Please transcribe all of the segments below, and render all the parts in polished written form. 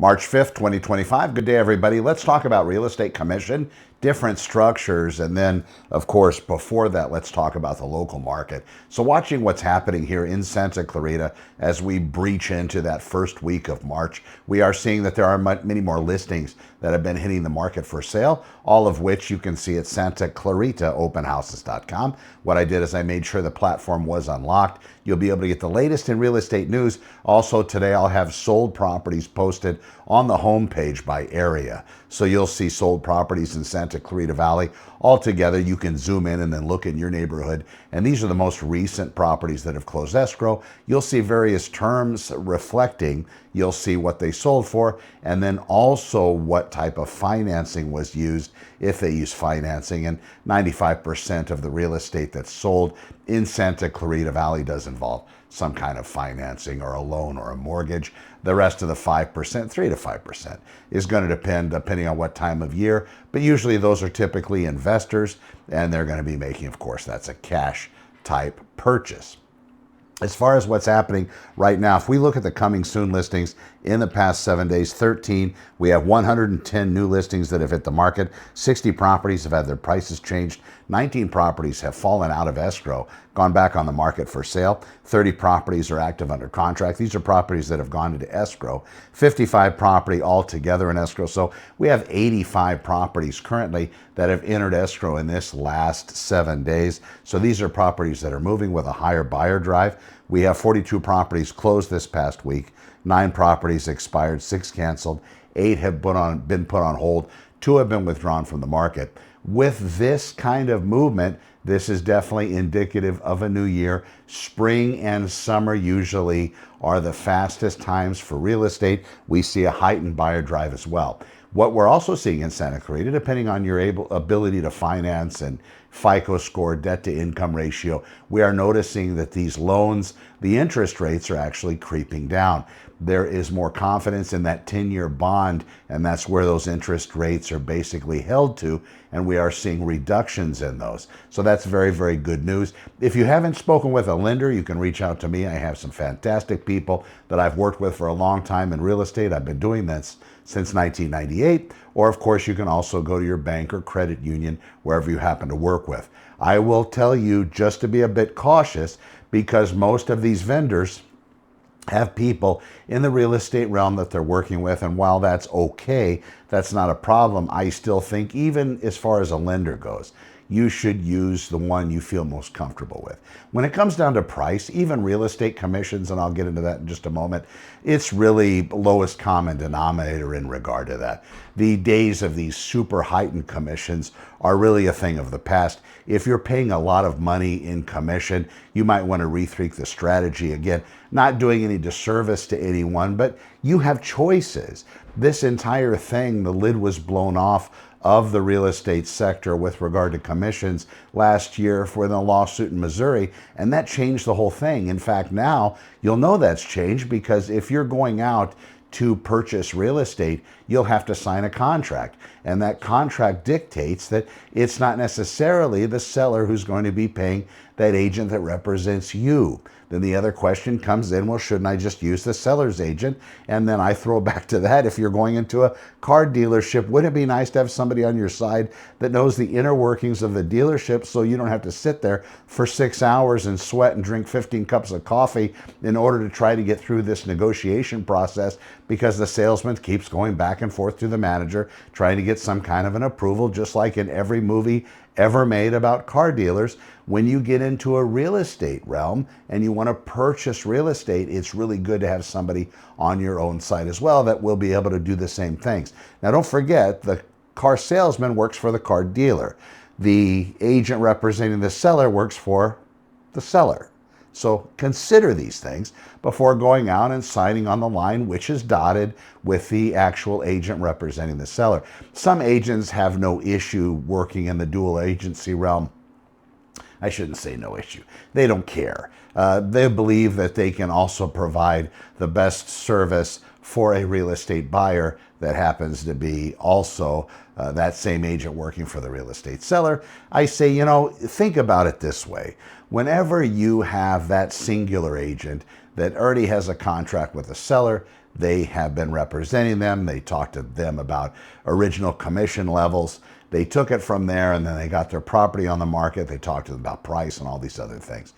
March 5th, 2025. Good day, everybody. Let's talk about real estate commission, different structures, and then, of course, before that, let's talk about the local market. So watching what's happening here in Santa Clarita as we breach into that first week of March, we are seeing that there are many more listings that have been hitting the market for sale, all of which you can see at SantaClaritaOpenHouses.com. What I did is I made sure the platform was unlocked. You'll be able to get the latest in real estate news. Also today, I'll have sold properties posted on the homepage by area. So you'll see sold properties in Santa Clarita Valley. All together, you can zoom in and then look in your neighborhood. And these are the most recent properties that have closed escrow. You'll see various terms reflecting. You'll see what they sold for, and then also what type of financing was used, if they use financing. And 95% of the real estate that's sold in Santa Clarita Valley does involve some kind of financing or a loan or a mortgage. The rest of the 5%, 3 to 5%, is going to depend depending on what time of year. But usually those are typically investors, and they're going to be making, of course, that's a cash type purchase. As far as what's happening right now, if we look at the coming soon listings in the past 7 days, 13, we have 110 new listings that have hit the market. 60 properties have had their prices changed. 19 properties have fallen out of escrow, gone back on the market for sale. 30 properties are active under contract. These are properties that have gone into escrow. 55 property altogether in escrow. So we have 85 properties currently that have entered escrow in this last 7 days. So these are properties that are moving with a higher buyer drive. We have 42 properties closed this past week. 9 properties expired, 6 canceled, 8 have been put on hold, 2 have been withdrawn from the market. With this kind of movement, this is definitely indicative of a new year. Spring and summer usually are the fastest times for real estate. We see a heightened buyer drive as well. What we're also seeing in Santa Clarita, depending on your ability to finance and FICO score, debt to income ratio, we are noticing that these loans, the interest rates are actually creeping down. There is more confidence in that 10-year bond, and that's where those interest rates are basically held to, and we are seeing reductions in those. So that's very, very good news. If you haven't spoken with a lender, you can reach out to me. I have some fantastic people that I've worked with for a long time in real estate. I've been doing this since 1998. Or of course, you can also go to your bank or credit union, wherever you happen to work with. I will tell you just to be a bit cautious, because most of these vendors have people in the real estate realm that they're working with. And while that's okay, that's not a problem, I still think, even as far as a lender goes, you should use the one you feel most comfortable with. When it comes down to price, even real estate commissions, and I'll get into that in just a moment, it's really lowest common denominator in regard to that. The days of these super heightened commissions are really a thing of the past. If you're paying a lot of money in commission, you might want to rethink the strategy. Again, not doing any disservice to anyone, but you have choices. This entire thing, the lid was blown off of the real estate sector with regard to commissions last year for the lawsuit in Missouri, and that changed the whole thing. In fact, now you'll know that's changed, because if you're going out to purchase real estate, you'll have to sign a contract. And that contract dictates that it's not necessarily the seller who's going to be paying that agent that represents you. Then the other question comes in, well, shouldn't I just use the seller's agent? And then I throw back to that, if you're going into a car dealership, wouldn't it be nice to have somebody on your side that knows the inner workings of the dealership, so you don't have to sit there for 6 hours and sweat and drink 15 cups of coffee in order to try to get through this negotiation process, because the salesman keeps going back and forth to the manager trying to get some kind of an approval, just like in every movie ever made about car dealers. When you get into a real estate realm and you want to purchase real estate, it's really good to have somebody on your own side as well that will be able to do the same things. Now, don't forget, the car salesman works for the car dealer. The agent representing the seller works for the seller. So consider these things before going out and signing on the line, which is dotted with the actual agent representing the seller. Some agents have no issue working in the dual agency realm. I shouldn't say no issue. They don't care. They believe that they can also provide the best service for a real estate buyer that happens to be also that same agent working for the real estate seller. I say, think about it this way. Whenever you have that singular agent that already has a contract with the seller, They have been representing them. They talked to them about original commission levels. They took it from there, and then they got their property on the market. They talked to them about price and all these other things.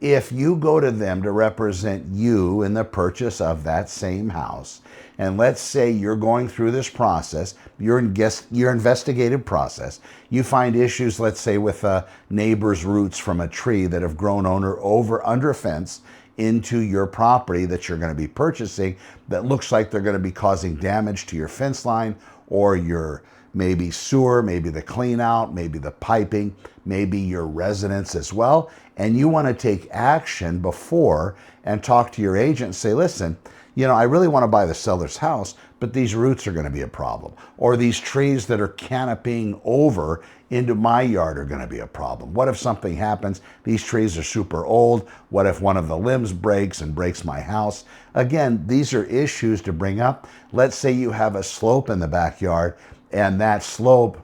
If you go to them to represent you in the purchase of that same house, and let's say you're going through this process, your investigative process, you find issues, let's say, with a neighbor's roots from a tree that have grown under a fence into your property that you're going to be purchasing, that looks like they're going to be causing damage to your fence line or your maybe sewer, maybe the clean out, maybe the piping, maybe your residence as well. And you want to take action before and talk to your agent and say, listen, I really want to buy the seller's house, but these roots are going to be a problem. Or these trees that are canopying over into my yard are going to be a problem. What if something happens? These trees are super old. What if one of the limbs breaks and breaks my house? Again, these are issues to bring up. Let's say you have a slope in the backyard, and that slope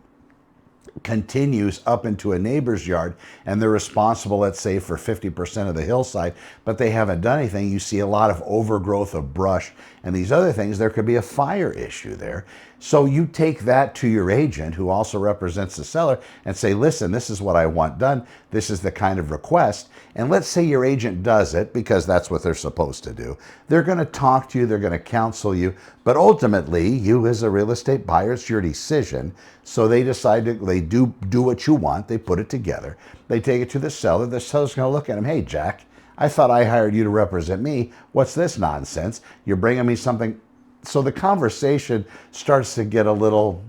continues up into a neighbor's yard, and they're responsible, let's say, for 50% of the hillside, but they haven't done anything. You see a lot of overgrowth of brush and these other things. There could be a fire issue there. So you take that to your agent, who also represents the seller, and say, listen, this is what I want done. This is the kind of request. And let's say your agent does it, because that's what they're supposed to do. They're going to talk to you. They're going to counsel you. But ultimately, you as a real estate buyer, it's your decision. So they decide they do what you want. They put it together. They take it to the seller. The seller's going to look at him. Hey, Jack, I thought I hired you to represent me. What's this nonsense? You're bringing me something. So the conversation starts to get a little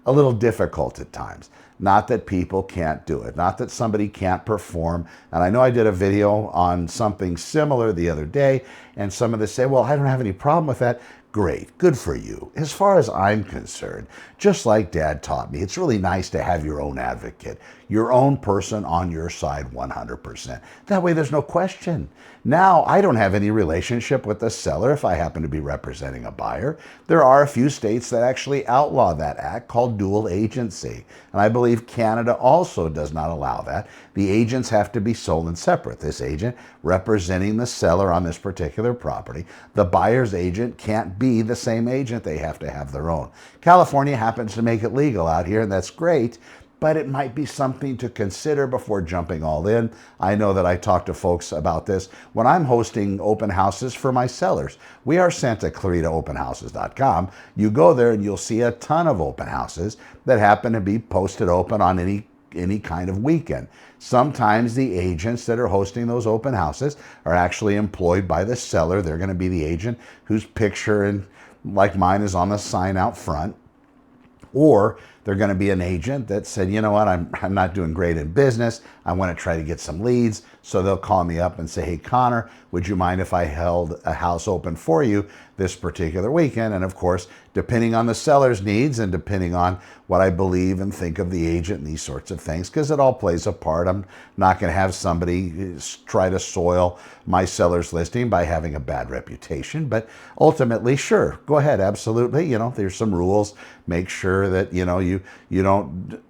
difficult at times. Not that people can't do it, not that somebody can't perform. And I know I did a video on something similar the other day, and some of them say, well, I don't have any problem with that. Great, good for you. As far as I'm concerned, just like Dad taught me, it's really nice to have your own advocate, your own person on your side 100%. That way there's no question. Now, I don't have any relationship with the seller if I happen to be representing a buyer. There are a few states that actually outlaw that act, called dual agency. And I believe Canada also does not allow that. The agents have to be sole and separate. This agent representing the seller on this particular property. The buyer's agent can't be the same agent. They have to have their own. California happens to make it legal out here, and that's great. But it might be something to consider before jumping all in. I know that I talk to folks about this when I'm hosting open houses for my sellers. We are sent at ClaritaOpenHouses.com. You go there and you'll see a ton of open houses that happen to be posted open on any kind of weekend. Sometimes the agents that are hosting those open houses are actually employed by the seller. They're going to be the agent whose picture, and like mine, is on the sign out front. Or they're going to be an agent that said, you know what, I'm not doing great in business. I want to try to get some leads. So they'll call me up and say, hey, Connor, would you mind if I held a house open for you this particular weekend? And of course, depending on the seller's needs and depending on what I believe and think of the agent and these sorts of things, because it all plays a part. I'm not going to have somebody try to soil my seller's listing by having a bad reputation. But ultimately, sure, go ahead, absolutely. There's some rules. Make sure that, you don't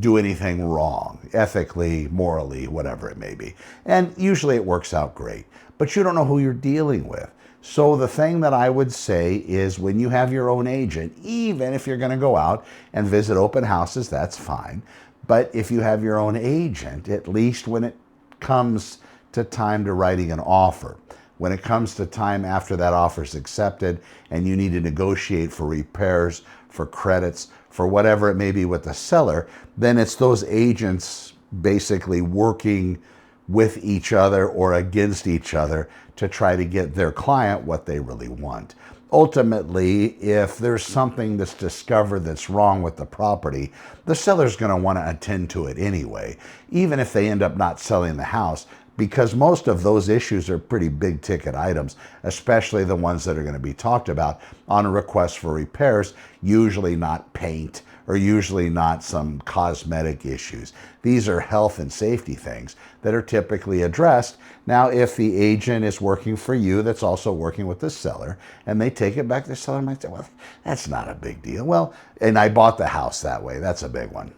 do anything wrong, ethically, morally, whatever it may be. And usually it works out great, but you don't know who you're dealing with. So the thing that I would say is, when you have your own agent, even if you're going to go out and visit open houses, that's fine. But if you have your own agent, at least when it comes to time to writing an offer, when it comes to time after that offer is accepted and you need to negotiate for repairs, for credits, for whatever it may be with the seller, then it's those agents basically working with each other or against each other to try to get their client what they really want. Ultimately, if there's something that's discovered that's wrong with the property, the seller's going to want to attend to it anyway, even if they end up not selling the house, because most of those issues are pretty big ticket items, especially the ones that are going to be talked about on a request for repairs, usually not paint or usually not some cosmetic issues. These are health and safety things that are typically addressed. Now, if the agent is working for you, that's also working with the seller, and they take it back, the seller might say, well, that's not a big deal. Well, and I bought the house that way. That's a big one.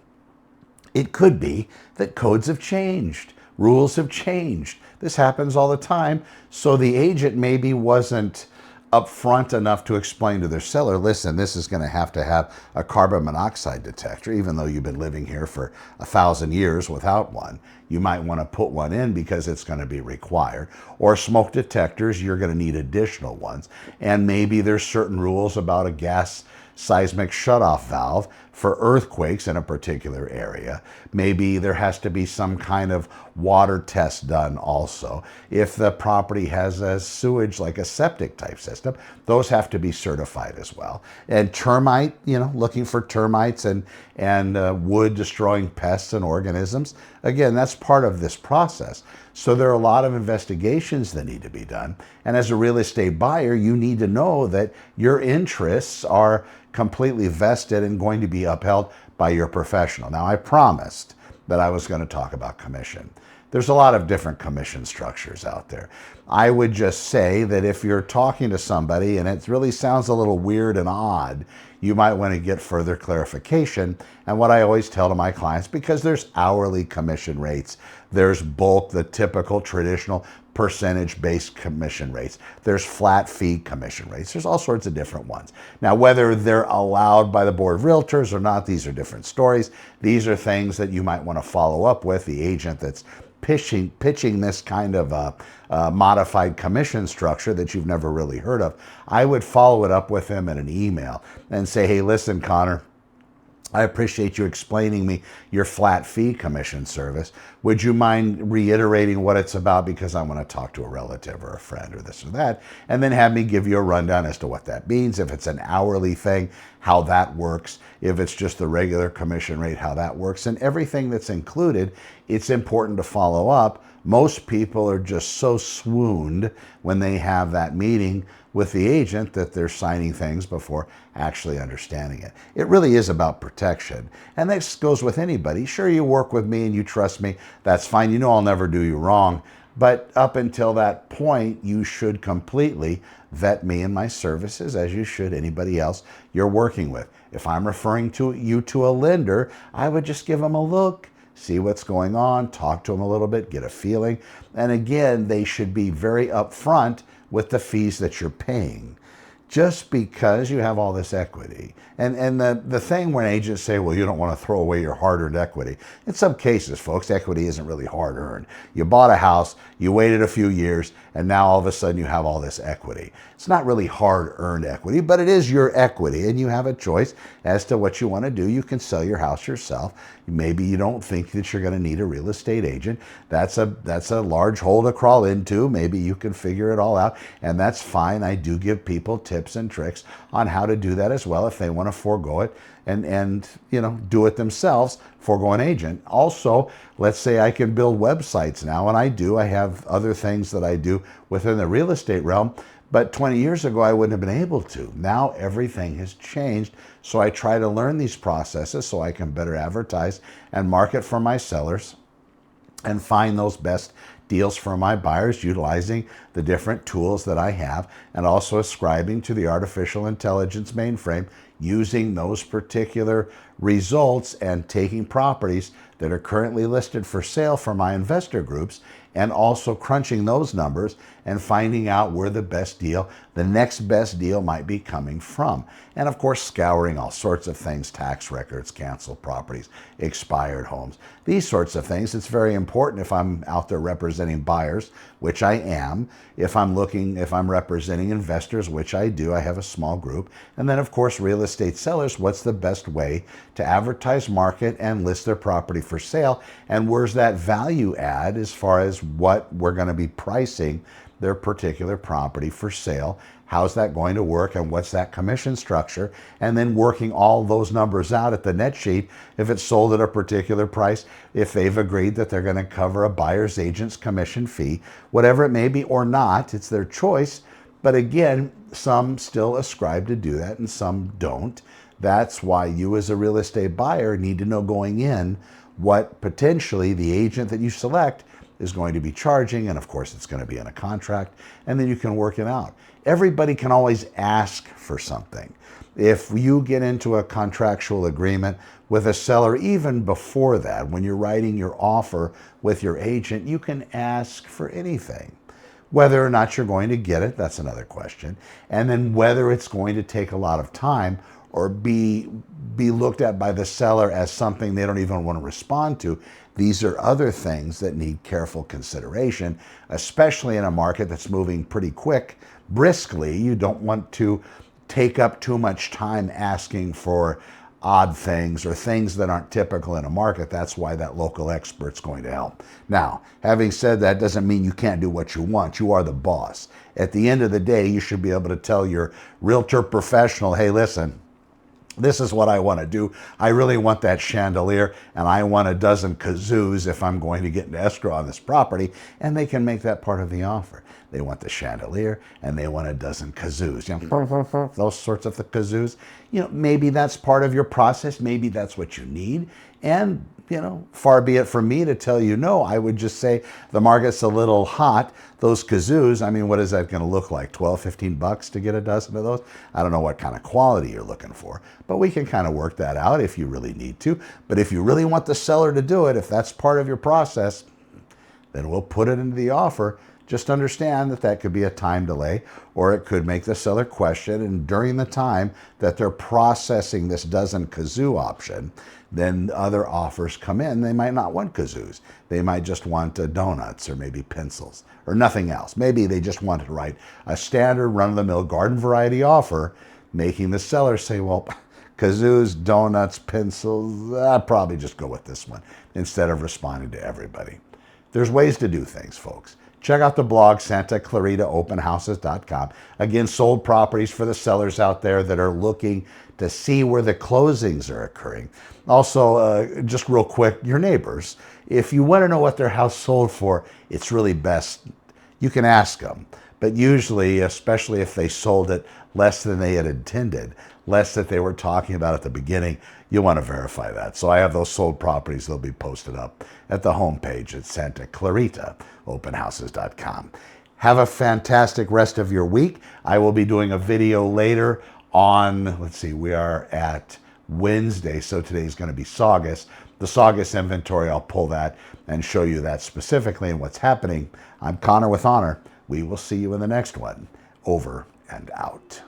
It could be that codes have changed. Rules have changed. This happens all the time. So the agent maybe wasn't upfront enough to explain to their seller, listen, this is going to have a carbon monoxide detector, even though you've been living here for 1,000 years without one. You might want to put one in because it's going to be required. Or smoke detectors, you're going to need additional ones. And maybe there's certain rules about a gas seismic shutoff valve for earthquakes in a particular area. Maybe there has to be some kind of water test done also. If the property has a sewage, like a septic type system, those have to be certified as well. And termite, looking for termites and wood destroying pests and organisms. Again, that's part of this process. So there are a lot of investigations that need to be done. And as a real estate buyer, you need to know that your interests are completely vested and going to be upheld by your professional. Now, I promised that I was going to talk about commission. There's a lot of different commission structures out there. I would just say that if you're talking to somebody and it really sounds a little weird and odd, you might want to get further clarification. And what I always tell to my clients, because there's hourly commission rates, there's bulk, the typical traditional percentage-based commission rates. There's flat fee commission rates. There's all sorts of different ones. Now, whether they're allowed by the Board of Realtors or not, these are different stories. These are things that you might want to follow up with the agent that's pitching this kind of a modified commission structure that you've never really heard of. I would follow it up with them in an email and say, hey, listen, Connor, I appreciate you explaining me your flat fee commission service. Would you mind reiterating what it's about, because I want to talk to a relative or a friend or this or that, and then have me give you a rundown as to what that means, if it's an hourly thing, how that works, if it's just the regular commission rate, how that works, and everything that's included. It's important to follow up. Most people are just so swooned when they have that meeting with the agent that they're signing things before actually understanding it. It really is about protection. And this goes with anybody. Sure, you work with me and you trust me. That's fine. You know I'll never do you wrong. But up until that point, you should completely vet me and my services, as you should anybody else you're working with. If I'm referring you to a lender, I would just give them a look, see what's going on, talk to them a little bit, get a feeling. And again, they should be very upfront with the fees that you're paying, just because you have all this equity. And the thing when agents say, well, you don't want to throw away your hard-earned equity. In some cases, folks, equity isn't really hard-earned. You bought a house, you waited a few years, and now all of a sudden you have all this equity. It's not really hard-earned equity, but it is your equity, and you have a choice as to what you want to do. You can sell your house yourself. Maybe you don't think that you're going to need a real estate agent. That's a large hole to crawl into. Maybe you can figure it all out, and that's fine. I do give people tips and tricks on how to do that as well if they want to forego it and do it themselves, forego an agent. Also, let's say I can build websites now, and I do. I have other things that I do within the real estate realm, but 20 years ago I wouldn't have been able to. Now everything has changed, so I try to learn these processes so I can better advertise and market for my sellers and find those best deals for my buyers, utilizing the different tools that I have, and also ascribing to the artificial intelligence mainframe, using those particular results and taking properties that are currently listed for sale for my investor groups, and also crunching those numbers and finding out where the next best deal might be coming from. And of course, scouring all sorts of things, tax records, canceled properties, expired homes, these sorts of things. It's very important if I'm out there representing buyers, which I am, if I'm representing investors, which I do, I have a small group, and then of course, real estate sellers, what's the best way to advertise, market, and list their property for sale, and where's that value add as far as what we're going to be pricing their particular property for sale. How's that going to work, and what's that commission structure? And then working all those numbers out at the net sheet. If it's sold at a particular price, if they've agreed that they're going to cover a buyer's agent's commission fee, whatever it may be or not, it's their choice. But again, some still ascribe to do that and some don't. That's why you as a real estate buyer need to know going in what potentially the agent that you select is going to be charging, and of course it's going to be in a contract, and then you can work it out. Everybody can always ask for something. If you get into a contractual agreement with a seller, even before that, when you're writing your offer with your agent, you can ask for anything. Whether or not you're going to get it, that's another question. And then whether it's going to take a lot of time or be looked at by the seller as something they don't even want to respond to. These are other things that need careful consideration, especially in a market that's moving pretty quick, briskly. You don't want to take up too much time asking for odd things or things that aren't typical in a market. That's why that local expert's going to help. Now, having said that, doesn't mean you can't do what you want. You are the boss. At the end of the day, you should be able to tell your realtor professional, hey, listen, this is what I want to do. I really want that chandelier, and I want a dozen kazoos if I'm going to get into escrow on this property, and they can make that part of the offer. They want the chandelier, and they want a dozen kazoos. You know, those sorts of the kazoos. You know, maybe that's part of your process. Maybe that's what you need. And, you know, far be it from me to tell you no. I would just say the market's a little hot. Those kazoos, I mean, what is that going to look like? 12, 15 bucks to get a dozen of those? I don't know what kind of quality you're looking for, but we can kind of work that out if you really need to. But if you really want the seller to do it, if that's part of your process, then we'll put it into the offer. Just understand that that could be a time delay, or it could make the seller question. And during the time that they're processing this dozen kazoo option, then other offers come in. They might not want kazoos. They might just want donuts or maybe pencils or nothing else. Maybe they just want to write a standard run-of-the-mill garden variety offer, making the seller say, well, kazoos, donuts, pencils, I'll probably just go with this one instead of responding to everybody. There's ways to do things, folks. Check out the blog, SantaClaritaOpenHouses.com. Again, sold properties for the sellers out there that are looking to see where the closings are occurring. Also, just real quick, your neighbors, if you want to know what their house sold for, it's really best, you can ask them. But usually, especially if they sold it less than they had intended, less that they were talking about at the beginning, you want to verify that. So I have those sold properties. They'll be posted up at the homepage at SantaClaritaOpenHouses.com. Have a fantastic rest of your week. I will be doing a video later on, let's see, we are at Wednesday, so today's going to be Saugus. The Saugus inventory, I'll pull that and show you that specifically and what's happening. I'm Connor with Honor. We will see you in the next one. Over and out.